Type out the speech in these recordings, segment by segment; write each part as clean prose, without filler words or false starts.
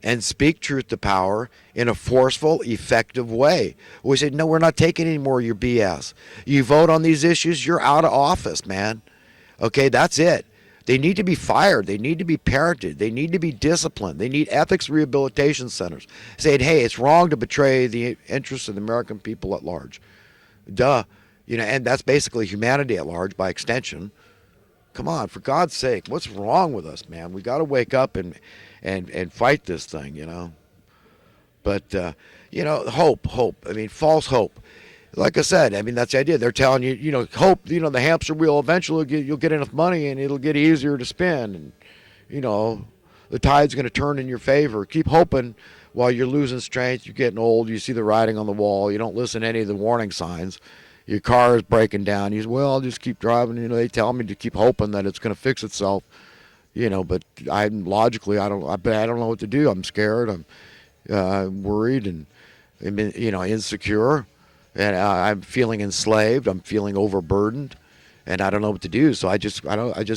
and speak truth to power in a forceful, effective way. We said, no, we're not taking any more of your BS. You vote on these issues, you're out of office, man. Okay, that's it. They need to be fired. They need to be parented. They need to be disciplined. They need ethics rehabilitation centers saying, hey, it's wrong to betray the interests of the American people at large. Duh. And that's basically humanity at large by extension. Come on, for God's sake, what's wrong with us, man? We got to wake up and fight this thing. But, hope. I mean, false hope. Like I said, I mean, that's the idea. They're telling you, hope, the hamster wheel, eventually you'll get enough money and it'll get easier to spin. And, the tide's going to turn in your favor. Keep hoping while you're losing strength. You're getting old. You see the writing on the wall. You don't listen to any of the warning signs. Your car is breaking down. You say, well, I'll just keep driving. They tell me to keep hoping that it's going to fix itself. But I don't know what to do. I'm scared. I'm worried and, insecure. And I'm feeling enslaved. I'm feeling overburdened, and I don't know what to do. So I just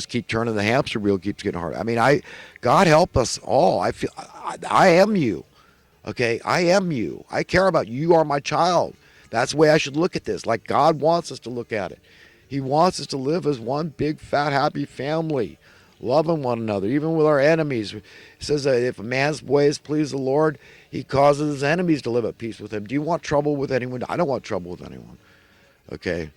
keep turning the hamster wheel. Keeps getting harder. I mean, God help us all. I am you. Okay, I am you. I care about you. You are my child. That's the way I should look at this. Like God wants us to look at it. He wants us to live as one big, fat, happy family, loving one another, even with our enemies. He says that if a man's ways please the Lord, he causes his enemies to live at peace with him. Do you want trouble with anyone? I don't want trouble with anyone. Okay.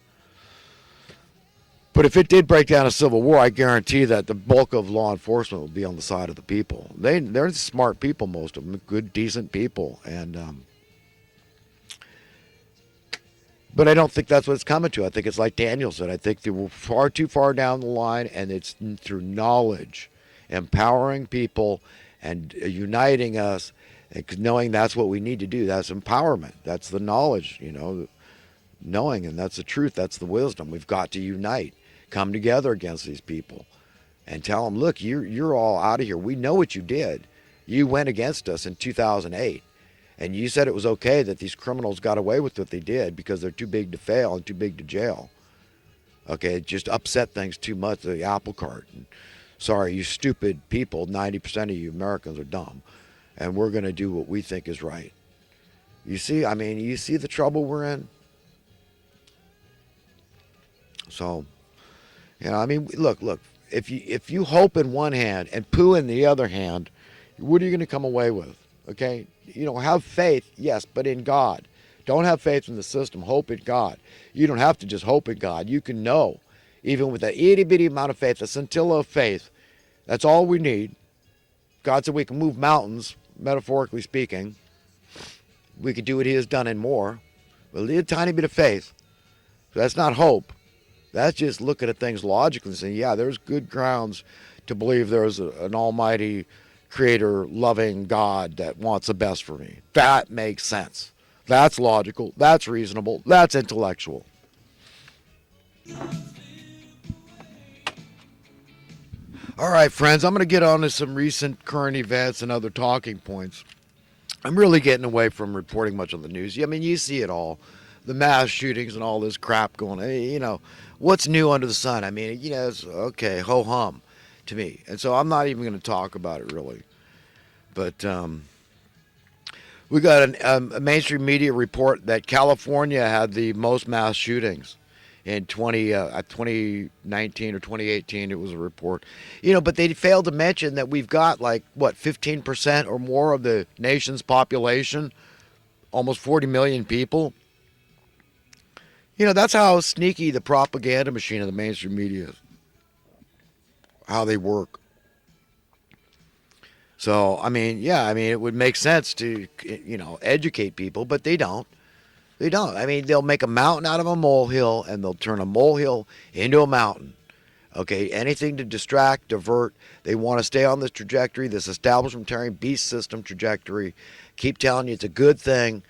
But if it did break down a civil war, I guarantee that the bulk of law enforcement will be on the side of the people. They're smart people, most of them, good, decent people. But I don't think that's what it's coming to. I think it's like Daniel said. I think they were far too far down the line, and it's through knowledge, empowering people and uniting us, and knowing that's what we need to do. That's empowerment. That's the knowledge, knowing, and that's the truth. That's the wisdom. We've got to unite, come together against these people, and tell them, look, you're all out of here. We know what you did. You went against us in 2008. And you said it was okay that these criminals got away with what they did because they're too big to fail and too big to jail. Okay, it just upset things too much, the apple cart. And sorry, you stupid people, 90% of you Americans are dumb. And we're going to do what we think is right. You see the trouble we're in? So, look, if you hope in one hand and poo in the other hand, what are you going to come away with? Okay? Have faith, yes, but in God. Don't have faith in the system. Hope in God. You don't have to just hope in God. You can know, even with that itty-bitty amount of faith, a scintilla of faith, that's all we need. God said we can move mountains, metaphorically speaking. We could do what he has done and more. But a tiny bit of faith. So that's not hope. That's just looking at things logically and saying, yeah, there's good grounds to believe there's an almighty creator, loving God that wants the best for me. That makes sense. That's logical. That's reasonable. That's intellectual. All right, friends, I'm going to get on to some recent current events and other talking points. I'm really getting away from reporting much on the news. I mean, you see it all. The mass shootings and all this crap going on. Hey, what's new under the sun? I mean, it's okay, ho-hum to me. And so I'm not even going to talk about it really. But we got a mainstream media report that California had the most mass shootings in 2019 or 2018. It was a report. But they failed to mention that we've got 15% or more of the nation's population, almost 40 million people. That's how sneaky the propaganda machine of the mainstream media is. How they work. So, it would make sense to, educate people, but they don't. They don't. They'll make a mountain out of a molehill, and they'll turn a molehill into a mountain. Okay, anything to distract, divert. They want to stay on this trajectory, this establishmentarian beast system trajectory. Keep telling you it's a good thing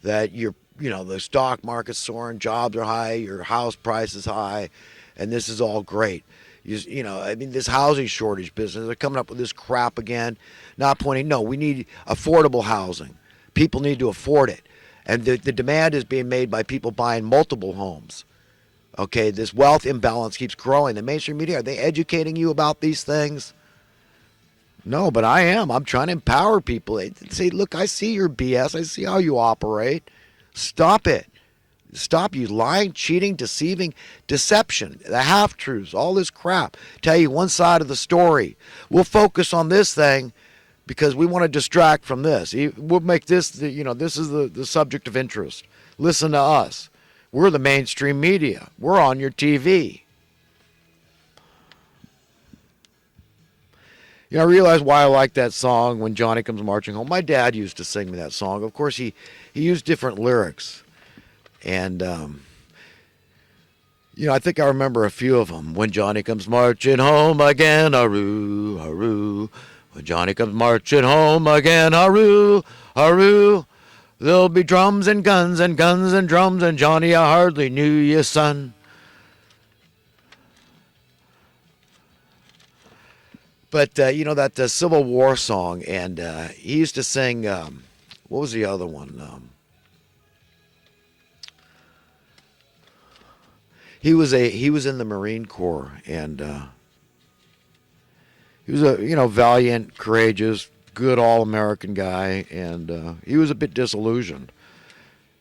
that the stock market's soaring, jobs are high, your house price is high, and this is all great. This housing shortage business, they're coming up with this crap again. No, we need affordable housing. People need to afford it. And the demand is being made by people buying multiple homes. Okay, this wealth imbalance keeps growing. The mainstream media, are they educating you about these things? No, but I am. I'm trying to empower people. They say, look, I see your BS. I see how you operate. Stop it. Stop you lying, cheating, deceiving, deception, the half truths, all this crap. Tell you one side of the story. We'll focus on this thing because we want to distract from this. We'll make this, this is the subject of interest. Listen to us. We're the mainstream media. We're on your TV. I realize why I like that song, When Johnny Comes Marching Home. My dad used to sing me that song. Of course, he used different lyrics. And, I think I remember a few of them. When Johnny comes marching home again, hurroo, hurroo. When Johnny comes marching home again, hurroo, hurroo. There'll be drums and guns and guns and drums, and Johnny, I hardly knew you, son. But, that Civil War song, and he used to sing, what was the other one? He was in the Marine Corps, and he was a valiant, courageous, good all-American guy, and he was a bit disillusioned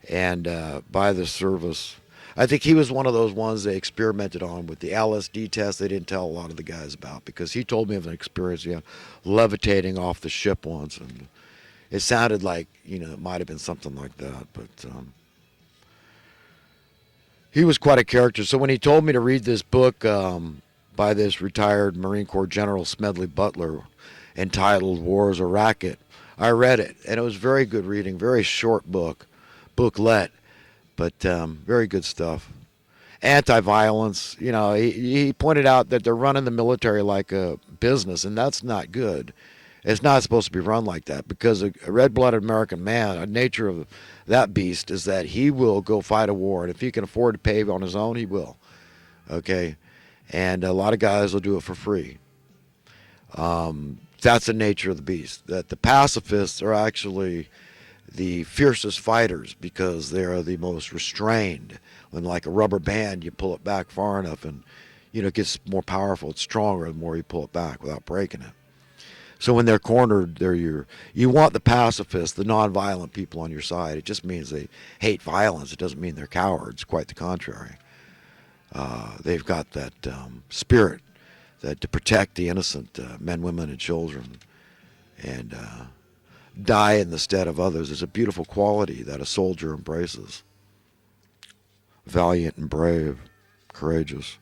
and by the service. I think he was one of those ones they experimented on with the LSD test. They didn't tell a lot of the guys about because he told me of an experience, levitating off the ship once, and it sounded like it might have been something like that, but. He was quite a character. So when he told me to read this book by this retired Marine Corps General Smedley Butler entitled War is a Racket, I read it. And it was very good reading, very short booklet, but very good stuff. Anti-violence, he pointed out that they're running the military like a business, and that's not good. It's not supposed to be run like that because a red-blooded American man, the nature of that beast is that he will go fight a war, and if he can afford to pay on his own, he will. Okay, and a lot of guys will do it for free. That's the nature of the beast. That the pacifists are actually the fiercest fighters because they are the most restrained. When like a rubber band, you pull it back far enough, and it gets more powerful. It's stronger the more you pull it back without breaking it. So when they're cornered, you want the pacifists, the nonviolent people on your side. It just means they hate violence. It doesn't mean they're cowards. Quite the contrary. They've got that spirit that to protect the innocent men, women, and children, and die in the stead of others is a beautiful quality that a soldier embraces. Valiant and brave, courageous.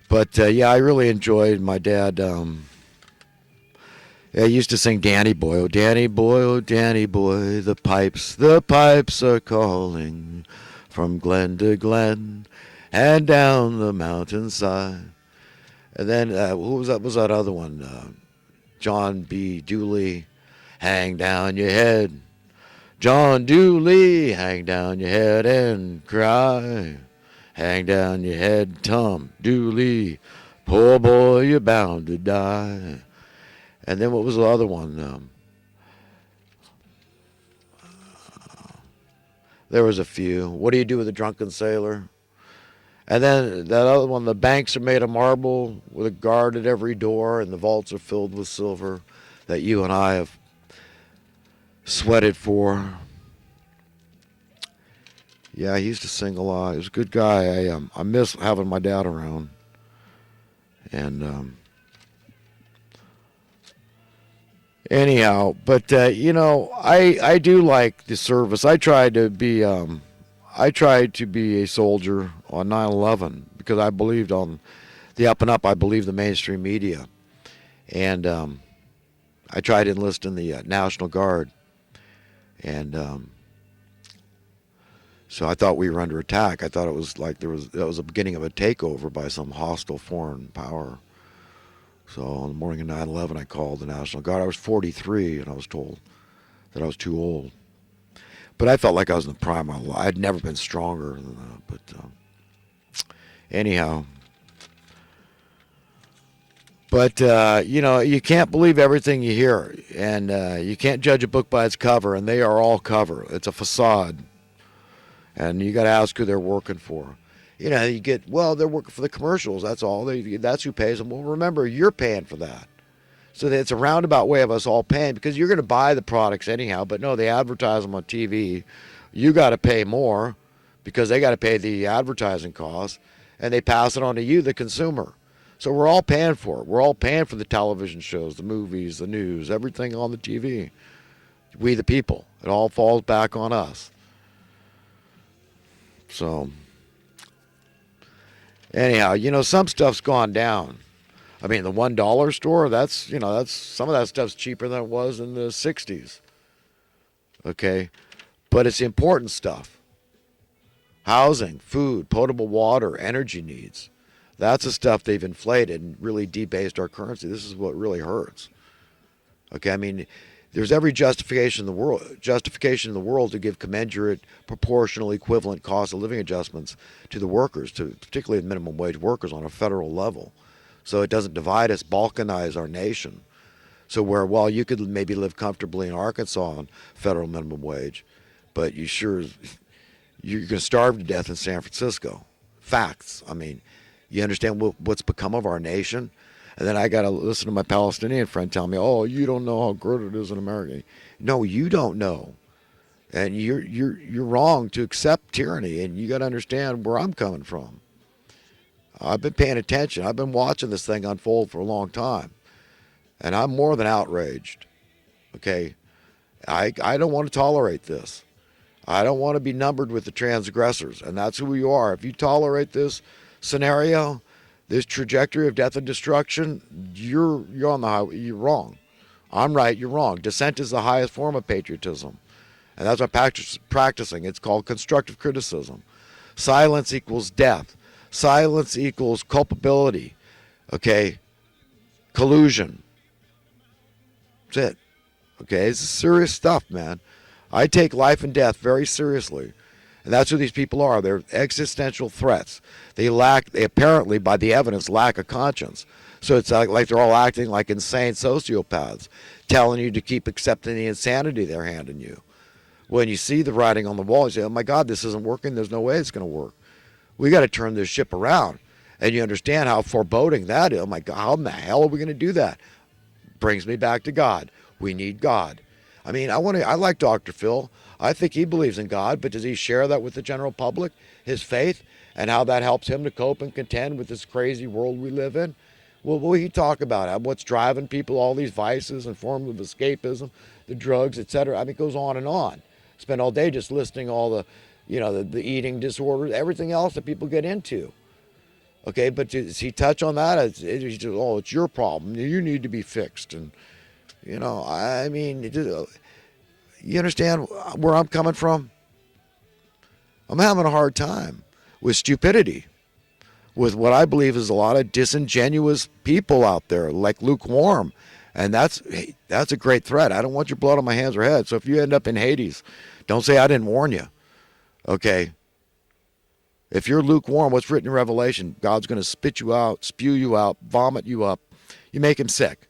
But I really enjoyed my dad. I used to sing Danny Boy, oh Danny Boy, oh Danny Boy, the pipes are calling from glen to glen and down the mountainside. And then, who was that? Was that other one? John B. Dooley, hang down your head. John Dooley, hang down your head and cry. Hang down your head, Tom Dooley, poor boy, you're bound to die. And then what was the other one? There was a few. What do you do with a drunken sailor? And then that other one, the banks are made of marble with a guard at every door, and the vaults are filled with silver that you and I have sweated for. Yeah, he used to sing a lot. He was a good guy. I miss having my dad around. And anyhow, but I do like the service. I tried to be a soldier on 9/11 because I believed on the up and up. I believed the mainstream media, and I tried to enlist in the National Guard, and so I thought we were under attack. I thought it was like that was the beginning of a takeover by some hostile foreign power. So on the morning of 9/11, I called the National Guard. I was 43, and I was told that I was too old. But I felt like I was in the prime of my life. I'd never been stronger than that. But anyhow. But, you can't believe everything you hear. And you can't judge a book by its cover, and they are all cover. It's a facade. And you got to ask who they're working for. They're working for the commercials. That's all. That's who pays them. Well, remember, you're paying for that. So that it's a roundabout way of us all paying, because you're going to buy the products anyhow, but no, they advertise them on TV. You got to pay more because they got to pay the advertising costs, and they pass it on to you, the consumer. So we're all paying for it. We're all paying for the television shows, the movies, the news, everything on the TV. We the people. It all falls back on us. So anyhow, some stuff's gone down. I mean, the $1 store, that's some of that stuff's cheaper than it was in the 60s. Okay? But it's the important stuff. Housing, food, potable water, energy needs. That's the stuff they've inflated and really debased our currency. This is what really hurts. Okay? I mean, there's every justification in the world to give commensurate, proportional, equivalent cost of living adjustments to the workers, to particularly the minimum wage workers on a federal level, so it doesn't divide us, balkanize our nation. So while you could maybe live comfortably in Arkansas on federal minimum wage, but you're going to starve to death in San Francisco. Facts. I mean, you understand what's become of our nation? And then I got to listen to my Palestinian friend tell me, "Oh, you don't know how good it is in America." No, you don't know, and you're wrong to accept tyranny. And you got to understand where I'm coming from. I've been paying attention. I've been watching this thing unfold for a long time, and I'm more than outraged. Okay, I don't want to tolerate this. I don't want to be numbered with the transgressors, and that's who you are. If you tolerate this scenario, this trajectory of death and destruction, you're on the highway. You're wrong. I'm right. You're wrong. Dissent is the highest form of patriotism, and that's what I'm practicing. It's called constructive criticism. Silence equals death. Silence equals culpability. Okay, collusion. That's it. Okay, it's serious stuff, man. I take life and death very seriously. And that's who these people are. They're existential threats. They apparently, by the evidence, lack a conscience. So it's like they're all acting like insane sociopaths, telling you to keep accepting the insanity they're handing you. When you see the writing on the wall, you say, "Oh my God, this isn't working. There's no way it's going to work. We got to turn this ship around." And you understand how foreboding that is. Oh my God, how in the hell are we going to do that? Brings me back to God. We need God. I mean, I like Dr. Phil. I think he believes in God, but does he share that with the general public, his faith, and how that helps him to cope and contend with this crazy world we live in? Well, will he talk about what's driving people, all these vices and forms of escapism, the drugs, etc.? I mean, it goes on and on. Spend all day just listing all the, the eating disorders, everything else that people get into. Okay, but does he touch on that? It's just, it's your problem. You need to be fixed. And, I mean, you understand where I'm coming from? I'm having a hard time with stupidity, with what I believe is a lot of disingenuous people out there, like lukewarm. And that's a great threat. I don't want your blood on my hands or head. So if you end up in Hades, don't say I didn't warn you. Okay? If you're lukewarm, what's written in Revelation, God's going to spit you out, spew you out, vomit you up. You make him sick.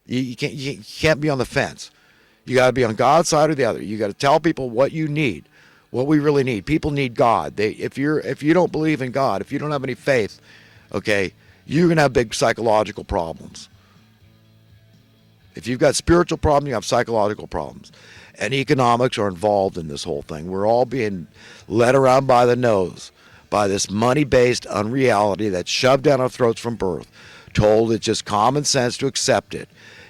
You can't be on the fence. You got to be on God's side or the other. You got to tell people what you need, what we really need. People need God. If you don't believe in God, if you don't have any faith, okay, you're going to have big psychological problems. If you've got spiritual problems, you have psychological problems. And economics are involved in this whole thing. We're all being led around by the nose by this money-based unreality that's shoved down our throats from birth, told it's just common sense to accept it.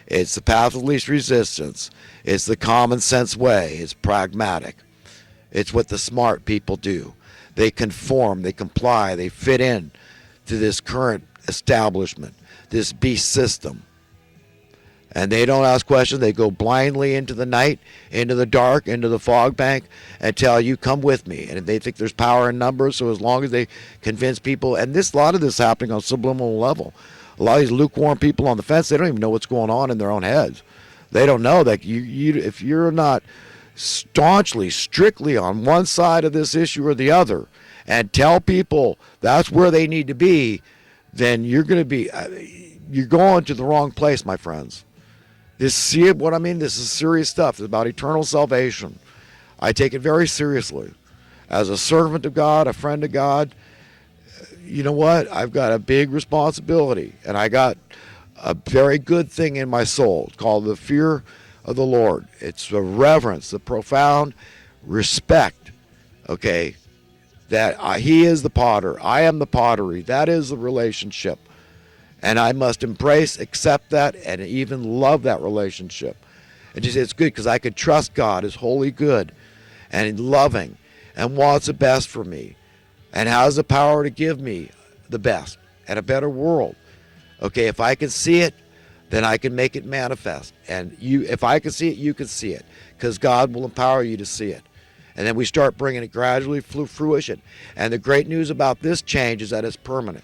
It's the path of least resistance. It's the common sense way. It's pragmatic. It's what the smart people do. They conform, they comply, they fit in to this current establishment, this beast system. And they don't ask questions. They go blindly into the night, into the dark, into the fog bank, and tell you, come with me. And they think there's power in numbers, so as long as they convince people, and a lot of this is happening on a subliminal level. A lot of these lukewarm people on the fence, they don't even know what's going on in their own heads. They don't know that if you're not staunchly, strictly on one side of this issue or the other, and tell people that's where they need to be, then you're going to be, you're going to the wrong place, my friends. See what I mean? This is serious stuff. It's about eternal salvation. I take it very seriously. As a servant of God, a friend of God, you know what? I've got a big responsibility, and I got a very good thing in my soul called the fear of the Lord. It's the reverence, the profound respect, okay, that He is the potter, I am the pottery. That is the relationship. And I must embrace, accept that, and even love that relationship. And just it's good because I can trust God is wholly good and loving and wants the best for me and has the power to give me the best and a better world. Okay, if I can see it, then I can make it manifest. And if I can see it, you can see it, because God will empower you to see it. And then we start bringing it gradually to fruition. And the great news about this change is that it's permanent.